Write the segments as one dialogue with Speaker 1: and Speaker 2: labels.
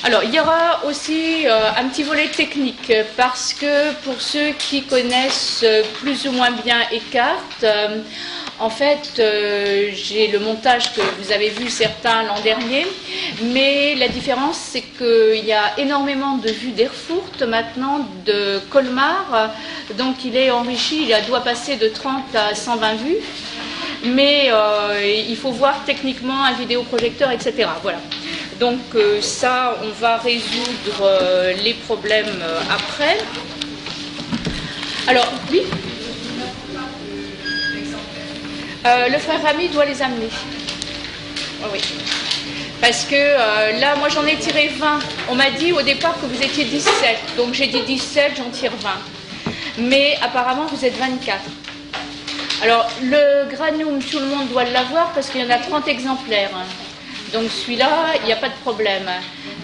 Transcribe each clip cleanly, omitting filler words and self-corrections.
Speaker 1: Alors, il y aura aussi un petit volet technique, parce que pour ceux qui connaissent plus ou moins bien Eckhart, en fait, j'ai le montage que vous avez vu certains l'an dernier, mais la différence, c'est qu'il y a énormément de vues d'Erfurt maintenant, de Colmar, donc il est enrichi, il doit passer de 30 à 120 vues, mais il faut voir techniquement un vidéoprojecteur, etc. Voilà. Donc ça, on va résoudre les problèmes après. Alors, oui, le frère Rami doit les amener. Oh, oui. Parce que là, moi j'en ai tiré 20. On m'a dit au départ que vous étiez 17. Donc j'ai dit 17, j'en tire 20. Mais apparemment, vous êtes 24. Alors, le Granum, tout le monde doit l'avoir parce qu'il y en a 30 exemplaires. Donc celui-là, il n'y a pas de problème.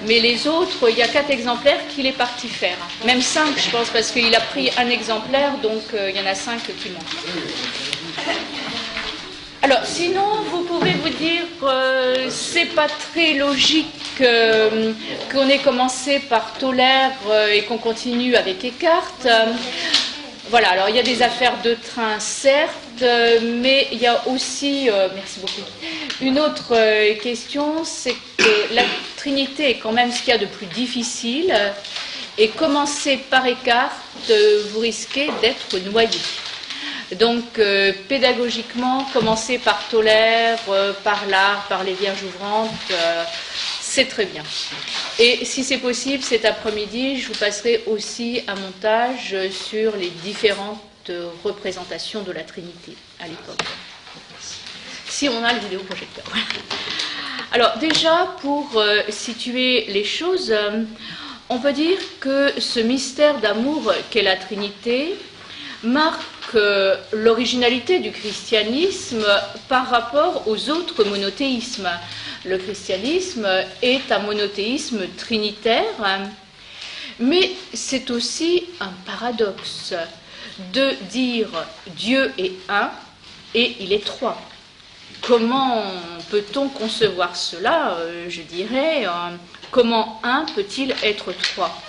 Speaker 1: Mais les autres, il y a 4 exemplaires qu'il est parti faire. Même 5, je pense, parce qu'il a pris un exemplaire, donc il y en a 5 qui manquent. Alors, sinon, vous pouvez vous dire, c'est pas très logique qu'on ait commencé par Tolère et qu'on continue avec Eckhart. Voilà, alors il y a des affaires de train, certes, mais il y a aussi, merci beaucoup, une autre question, c'est que la Trinité est quand même ce qu'il y a de plus difficile, et commencer par Eckhart, vous risquez d'être noyé. Donc, pédagogiquement, commencer par Tolère, par l'art, par les Vierges ouvrantes, c'est très bien. Et si c'est possible, cet après-midi, je vous passerai aussi un montage sur les différentes représentations de la Trinité à l'époque. Si on a le vidéoprojecteur. Alors déjà, pour situer les choses, on peut dire que ce mystère d'amour qu'est la Trinité marque l'originalité du christianisme par rapport aux autres monothéismes. Le christianisme est un monothéisme trinitaire, mais c'est aussi un paradoxe de dire Dieu est un et il est trois. Comment peut-on concevoir cela? Je dirais, comment un peut-il être trois?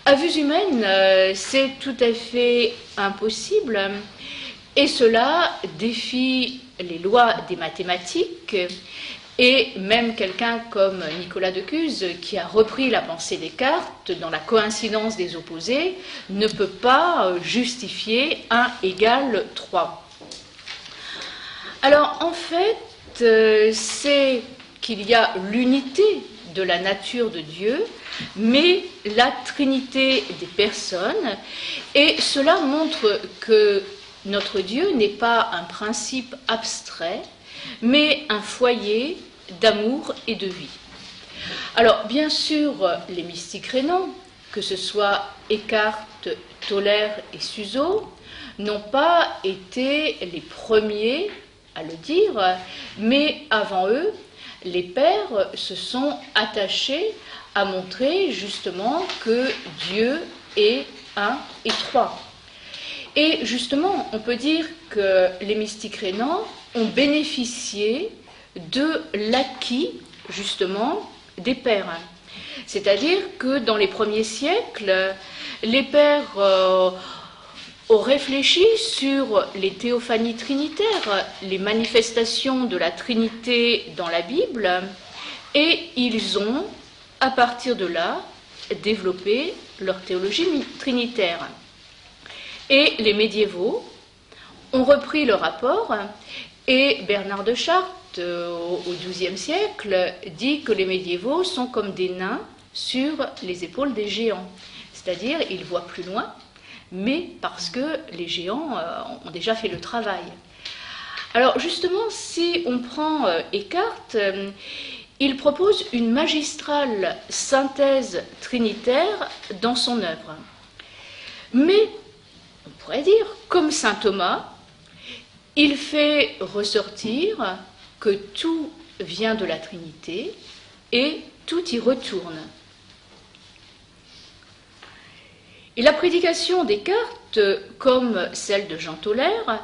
Speaker 1: À vue humaine, c'est tout à fait impossible, et cela défie les lois des mathématiques, et même quelqu'un comme Nicolas de Cuse, qui a repris la pensée Descartes dans la coïncidence des opposés, ne peut pas justifier 1 égale 3. Alors en fait, c'est qu'il y a l'unité de la nature de Dieu, mais la trinité des personnes, et cela montre que notre Dieu n'est pas un principe abstrait, mais un foyer d'amour et de vie. Alors, bien sûr, les mystiques rénants, que ce soit Eckhart, Tolère et Suso, n'ont pas été les premiers à le dire, mais avant eux, les pères se sont attachés à montrer justement que Dieu est un et trois. Et justement, on peut dire que les mystiques rénants ont bénéficié de l'acquis, justement, des pères. C'est-à-dire que dans les premiers siècles, les pères ont réfléchi sur les théophanies trinitaires, les manifestations de la Trinité dans la Bible, et ils ont, à partir de là, développé leur théologie trinitaire. Et les médiévaux ont repris le rapport, et Bernard de Chartres, au XIIe siècle, dit que les médiévaux sont comme des nains sur les épaules des géants. C'est-à-dire, ils voient plus loin, mais parce que les géants ont déjà fait le travail. Alors justement, si on prend Eckhart, il propose une magistrale synthèse trinitaire dans son œuvre. Mais, on pourrait dire, comme saint Thomas, il fait ressortir que tout vient de la Trinité et tout y retourne. Et la prédication Descartes, comme celle de Jean Tolère,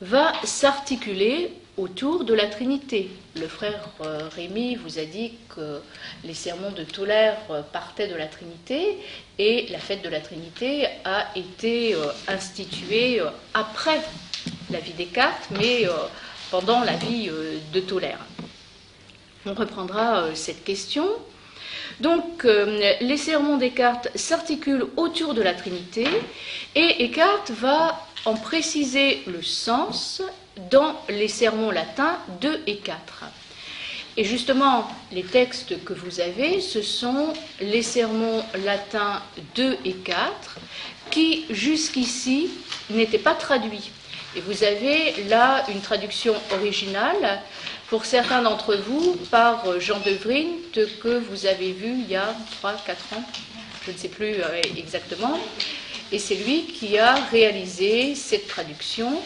Speaker 1: va s'articuler autour de la Trinité. Le frère Rémy vous a dit que les sermons de Tolaire partaient de la Trinité et la fête de la Trinité a été instituée après la vie des Descartes, mais pendant la vie de Tolaire. On reprendra cette question. Donc, les sermons des Descartes s'articulent autour de la Trinité et Descartes va en préciser le sens dans les sermons latins 2 et 4. Et justement, les textes que vous avez, ce sont les sermons latins 2 et 4 qui, jusqu'ici, n'étaient pas traduits. Et vous avez là une traduction originale, pour certains d'entre vous, par Jean de Vrindt, que vous avez vu il y a 3-4 ans, je ne sais plus exactement. Et c'est lui qui a réalisé cette traduction.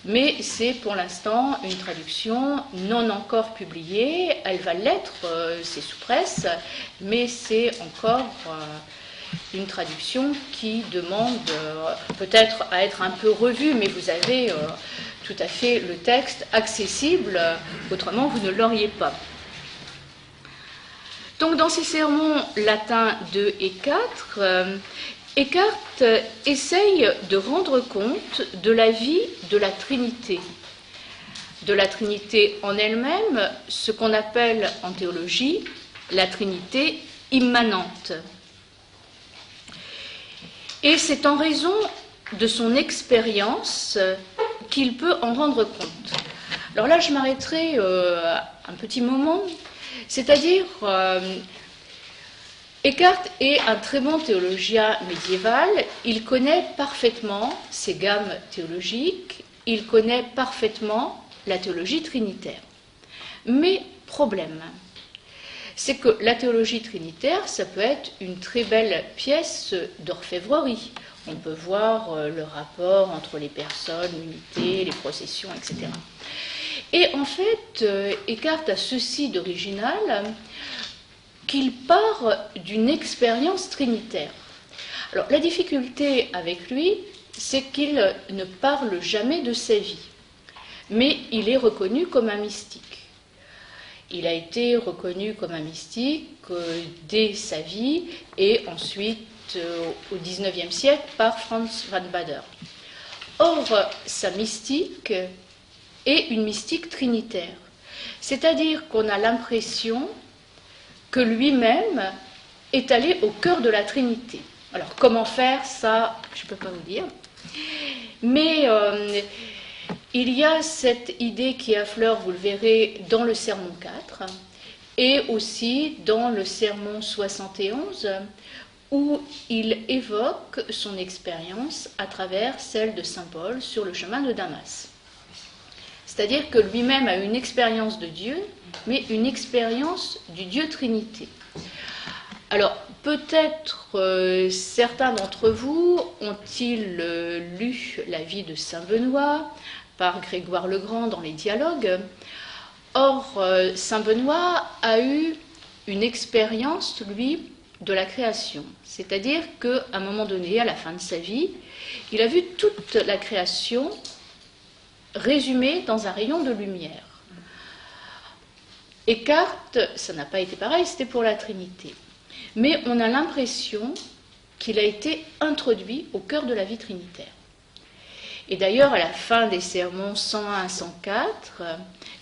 Speaker 1: Mais c'est pour l'instant une traduction non encore publiée. Elle va l'être, c'est sous presse, mais c'est encore une traduction qui demande peut-être à être un peu revue, mais vous avez tout à fait le texte accessible, autrement vous ne l'auriez pas. Donc dans ces sermons latins 2 et 4, Descartes essaye de rendre compte de la vie de la Trinité. De la Trinité en elle-même, ce qu'on appelle en théologie la Trinité immanente. Et c'est en raison de son expérience qu'il peut en rendre compte. Alors là, je m'arrêterai un petit moment, c'est-à-dire Descartes est un très bon théologien médiéval, il connaît parfaitement ces gammes théologiques, il connaît parfaitement la théologie trinitaire. Mais problème, c'est que la théologie trinitaire, ça peut être une très belle pièce d'orfèvrerie. On peut voir le rapport entre les personnes, l'unité, les processions, etc. Et en fait, Descartes a ceci d'original, qu'il part d'une expérience trinitaire. Alors, la difficulté avec lui, c'est qu'il ne parle jamais de sa vie, mais il est reconnu comme un mystique. Il a été reconnu comme un mystique dès sa vie et ensuite au XIXe siècle par Franz van Baader. Or, sa mystique est une mystique trinitaire, c'est-à-dire qu'on a l'impression que lui-même est allé au cœur de la Trinité. Alors, comment faire, ça, je ne peux pas vous dire. Mais il y a cette idée qui affleure, vous le verrez, dans le sermon 4 et aussi dans le sermon 71, où il évoque son expérience à travers celle de saint Paul sur le chemin de Damas. C'est-à-dire que lui-même a une expérience de Dieu, mais une expérience du Dieu Trinité. Alors, peut-être certains d'entre vous ont-ils lu la vie de saint Benoît par Grégoire le Grand dans les dialogues. Or, saint Benoît a eu une expérience, lui, de la création. C'est-à-dire qu'à un moment donné, à la fin de sa vie, il a vu toute la création résumée dans un rayon de lumière. Descartes, ça n'a pas été pareil, c'était pour la Trinité. Mais on a l'impression qu'il a été introduit au cœur de la vie trinitaire. Et d'ailleurs, à la fin des sermons 101 à 104,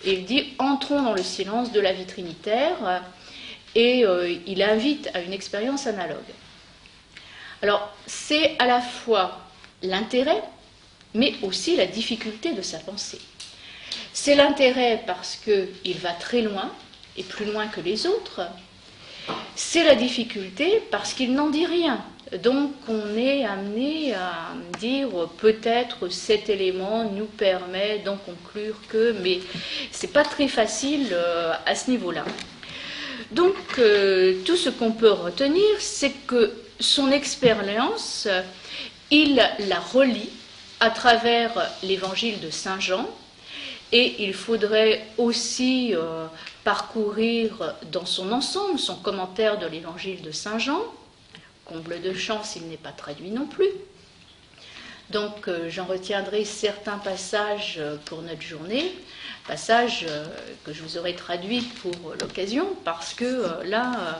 Speaker 1: il dit « Entrons dans le silence de la vie trinitaire » et il invite à une expérience analogue. Alors, c'est à la fois l'intérêt, mais aussi la difficulté de sa pensée. C'est l'intérêt parce qu'il va très loin, et plus loin que les autres. C'est la difficulté parce qu'il n'en dit rien. Donc on est amené à dire peut-être cet élément nous permet d'en conclure que, mais c'est pas très facile à ce niveau-là. Donc tout ce qu'on peut retenir, c'est que son expérience, il la relie à travers l'évangile de Saint Jean, et il faudrait aussi parcourir dans son ensemble son commentaire de l'évangile de Saint Jean, comble de chance, il n'est pas traduit non plus. Donc j'en retiendrai certains passages pour notre journée, passages que je vous aurai traduits pour l'occasion, parce que là,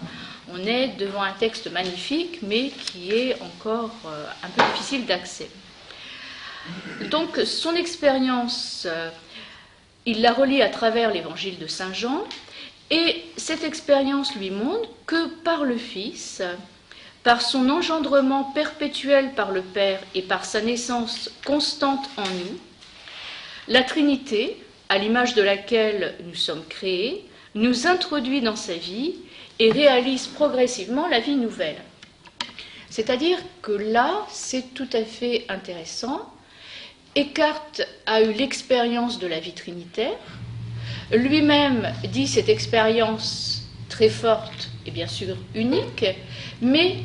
Speaker 1: on est devant un texte magnifique, mais qui est encore un peu difficile d'accès. Donc son expérience, il la relie à travers l'évangile de Saint Jean, et cette expérience lui montre que par le Fils, par son engendrement perpétuel par le Père et par sa naissance constante en nous, la Trinité, à l'image de laquelle nous sommes créés, nous introduit dans sa vie et réalise progressivement la vie nouvelle. C'est-à-dire que là, c'est tout à fait intéressant. Eckhart a eu l'expérience de la vie trinitaire. Lui-même dit cette expérience très forte et bien sûr unique, mais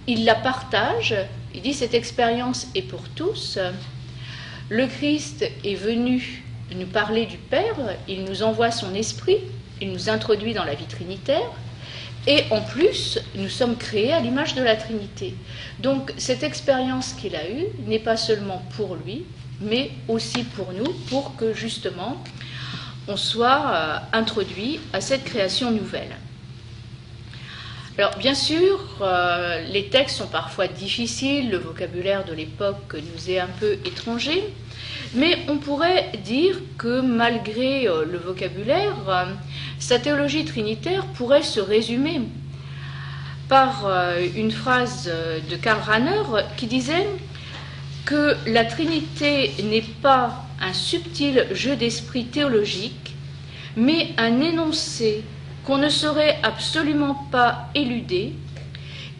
Speaker 1: il la partage. Il dit cette expérience est pour tous. Le Christ est venu nous parler du Père, il nous envoie son esprit, il nous introduit dans la vie trinitaire, et en plus, nous sommes créés à l'image de la Trinité. Donc cette expérience qu'il a eue n'est pas seulement pour lui, mais aussi pour nous, pour que justement on soit introduit à cette création nouvelle. Alors bien sûr, les textes sont parfois difficiles, le vocabulaire de l'époque nous est un peu étranger, mais on pourrait dire que malgré le vocabulaire, sa théologie trinitaire pourrait se résumer par une phrase de Karl Rahner qui disait que la Trinité n'est pas un subtil jeu d'esprit théologique, mais un énoncé qu'on ne saurait absolument pas éluder,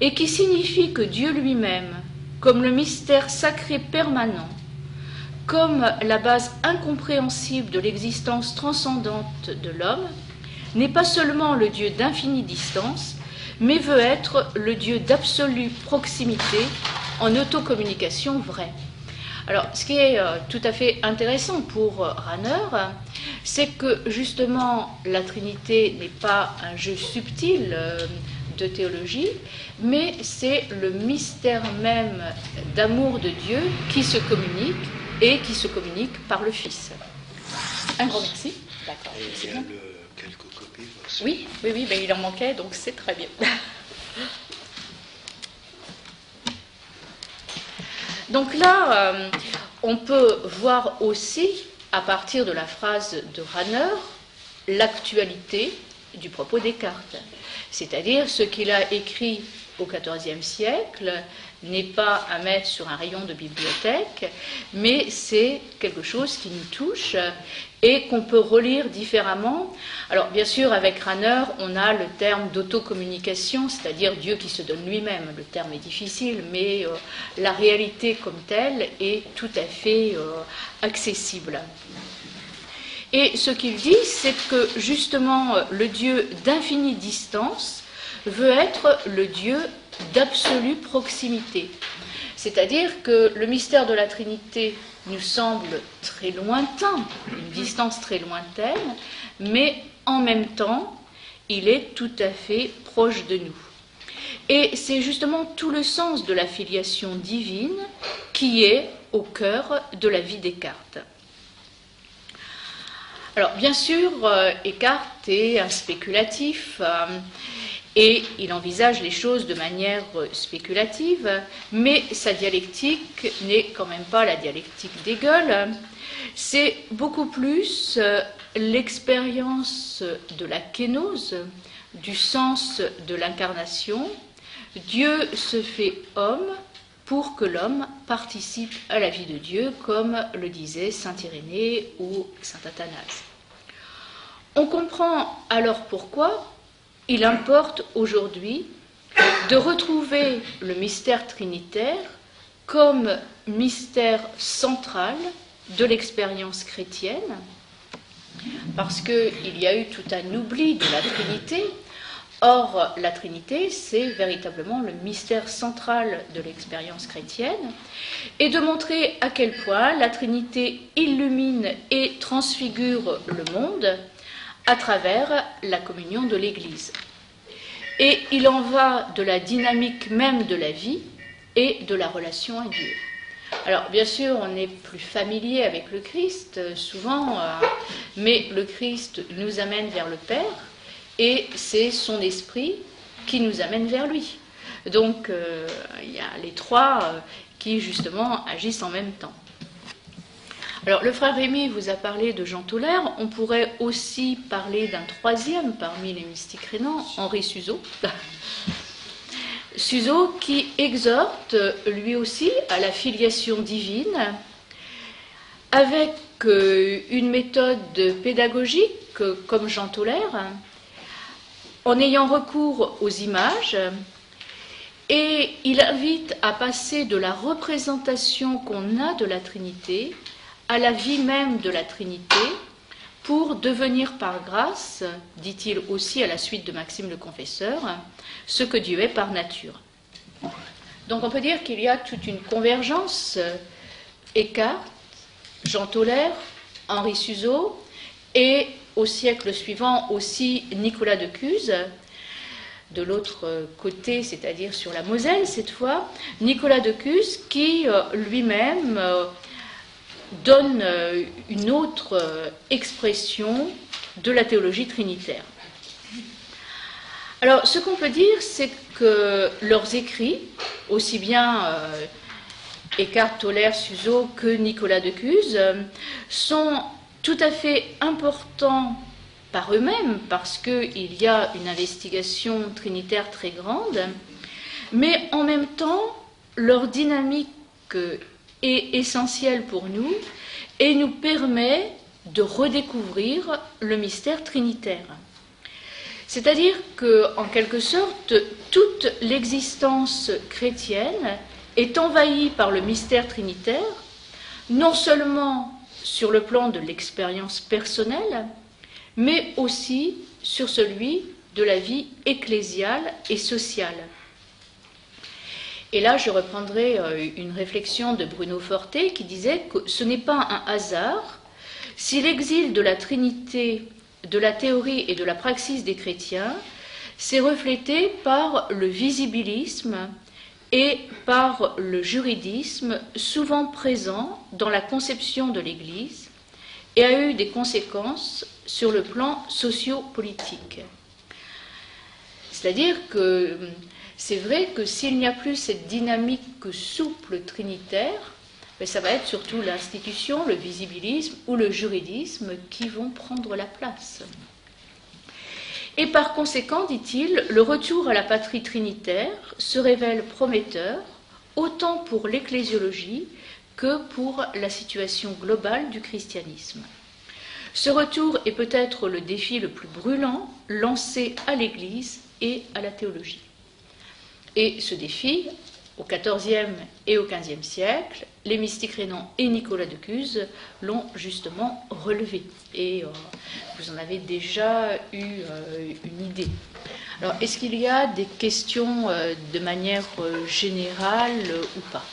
Speaker 1: et qui signifie que Dieu lui-même, comme le mystère sacré permanent, comme la base incompréhensible de l'existence transcendante de l'homme, n'est pas seulement le Dieu d'infinie distance, mais veut être le Dieu d'absolue proximité en autocommunication vraie. Alors, ce qui est tout à fait intéressant pour Rahner, c'est que justement la Trinité n'est pas un jeu subtil de théologie, mais c'est le mystère même d'amour de Dieu qui se communique et qui se communique par le Fils. Un grand merci. D'accord.
Speaker 2: Et il y a quelques copies aussi.
Speaker 1: Oui, ben, il en manquait, donc c'est très bien. Donc là, on peut voir aussi, à partir de la phrase de Rahner, l'actualité du propos Descartes. C'est-à-dire, ce qu'il a écrit au XIVe siècle n'est pas à mettre sur un rayon de bibliothèque, mais c'est quelque chose qui nous touche et qu'on peut relire différemment. Alors, bien sûr, avec Rahner, on a le terme d'autocommunication, c'est-à-dire Dieu qui se donne lui-même. Le terme est difficile, mais la réalité comme telle est tout à fait accessible. Et ce qu'il dit, c'est que justement, le Dieu d'infinie distance veut être le Dieu d'absolue proximité. C'est-à-dire que le mystère de la Trinité nous semble très lointain, une distance très lointaine, mais en même temps, il est tout à fait proche de nous. Et c'est justement tout le sens de la filiation divine qui est au cœur de la vie Descartes. Alors, bien sûr, Eckhart est un spéculatif et il envisage les choses de manière spéculative, mais sa dialectique n'est quand même pas la dialectique d'Hegel. C'est beaucoup plus l'expérience de la kénose, du sens de l'incarnation. Dieu se fait homme pour que l'homme participe à la vie de Dieu, comme le disait saint Irénée ou saint Athanase. On comprend alors pourquoi il importe aujourd'hui de retrouver le mystère trinitaire comme mystère central de l'expérience chrétienne, parce qu'il y a eu tout un oubli de la Trinité. Or, la Trinité, c'est véritablement le mystère central de l'expérience chrétienne, et de montrer à quel point la Trinité illumine et transfigure le monde à travers la communion de l'Église. Et il en va de la dynamique même de la vie et de la relation à Dieu. Alors, bien sûr, on est plus familier avec le Christ, souvent, mais le Christ nous amène vers le Père, et c'est son esprit qui nous amène vers lui. Donc, il y a les trois qui, justement, agissent en même temps. Alors, le frère Rémy vous a parlé de Jean Tolaire. On pourrait aussi parler d'un troisième parmi les mystiques rénants, Henri Suzeau. Suzeau qui exhorte lui aussi à la filiation divine avec une méthode pédagogique comme Jean Tolaire, en ayant recours aux images, et il invite à passer de la représentation qu'on a de la Trinité à la vie même de la Trinité pour devenir par grâce, dit-il aussi à la suite de Maxime le Confesseur, ce que Dieu est par nature. Donc on peut dire qu'il y a toute une convergence, Eckhart, Jean Tolaire, Henri Suzeau, et au siècle suivant aussi Nicolas de Cuse, de l'autre côté, c'est-à-dire sur la Moselle cette fois, Nicolas de Cuse qui lui-même donne une autre expression de la théologie trinitaire. Alors, ce qu'on peut dire, c'est que leurs écrits, aussi bien Eckhart, Tolaire, Suzeau que Nicolas de Cuse, sont tout à fait importants par eux-mêmes, parce qu'il y a une investigation trinitaire très grande, mais en même temps, leur dynamique est essentielle pour nous et nous permet de redécouvrir le mystère trinitaire. C'est-à-dire qu'en quelque sorte, toute l'existence chrétienne est envahie par le mystère trinitaire, non seulement sur le plan de l'expérience personnelle, mais aussi sur celui de la vie ecclésiale et sociale. Et là, je reprendrai une réflexion de Bruno Forte qui disait que ce n'est pas un hasard si l'exil de la Trinité, de la théorie et de la praxis des chrétiens s'est reflété par le visibilisme et par le juridisme souvent présent dans la conception de l'Église et a eu des conséquences sur le plan socio-politique. C'est-à-dire que c'est vrai que s'il n'y a plus cette dynamique souple trinitaire, ça va être surtout l'institution, le visibilisme ou le juridisme qui vont prendre la place. Et par conséquent, dit-il, le retour à la patrie trinitaire se révèle prometteur, autant pour l'ecclésiologie que pour la situation globale du christianisme. Ce retour est peut-être le défi le plus brûlant lancé à l'Église et à la théologie. Et ce défi, au XIVe et au XVe siècle, les mystiques rénants et Nicolas de Cuse l'ont justement relevé. Et vous en avez déjà eu une idée. Alors, est-ce qu'il y a des questions de manière générale ou pas ?